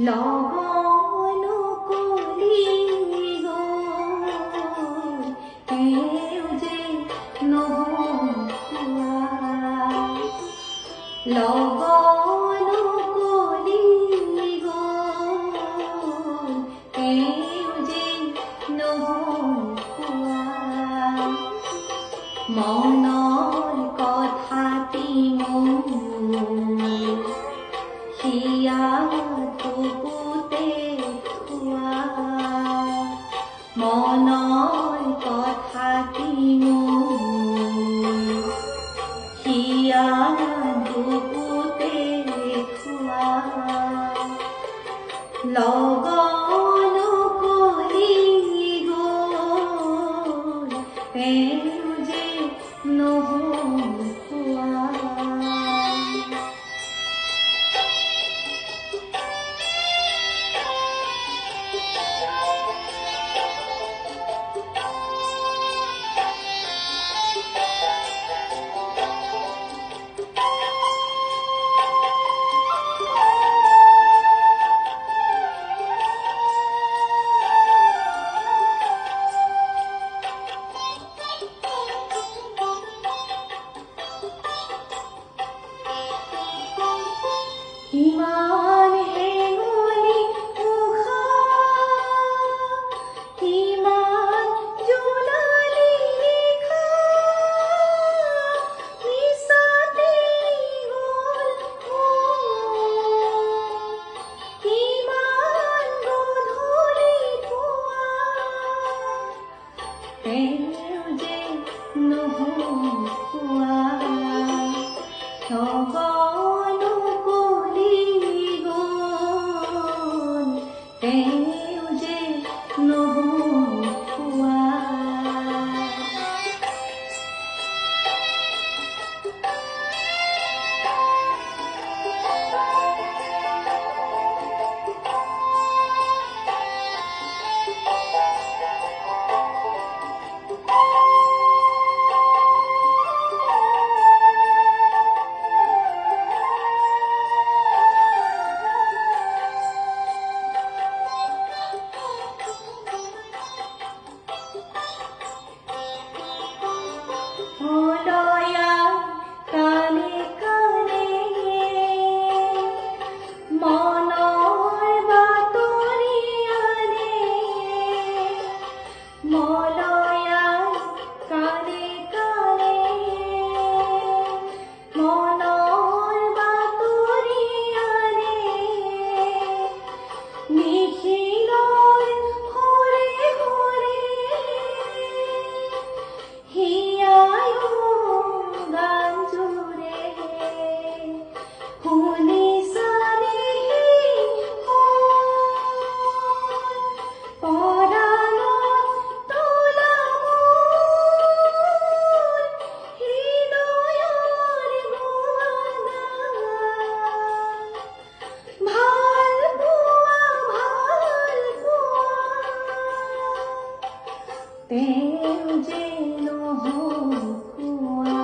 লগন কলি গ'ল তেওঁ যে নহোৱা লগন কলি গ'ল তেওঁ যে নহোৱা মনৰ কথাটি মোৰ হিয়া বুকুতে থোৱা মনৰ কথাটি মোৰ হিয়া বুকুতে থোৱা লগন কলি গ'ল তেওঁ যে নহোৱা ইমান হেঙুলি উশাহ ইমান জোনালী নিশা মিছাতে গ'ল ইমান গধূলি পুৱা তেওঁ যে নহোৱা লগন কলি গ'ল তেওঁ যে নহোৱা তেওঁ যে নহোৱা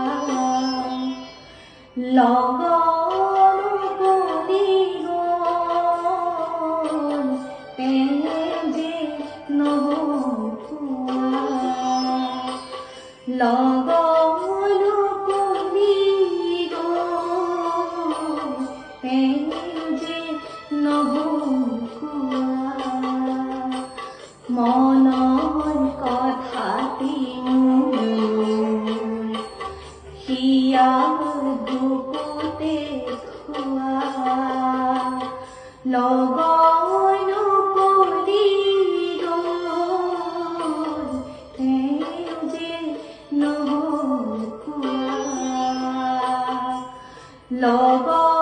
লগন কলি গ'ল তেওঁ যে নহোৱা লগন কলি গ'ল তেওঁ যে নহোৱা মনৰ কথাটি মোৰ হিয়া বুকুতে থোৱা লগন কলি গ'ল তেওঁ যে নহোৱা লগন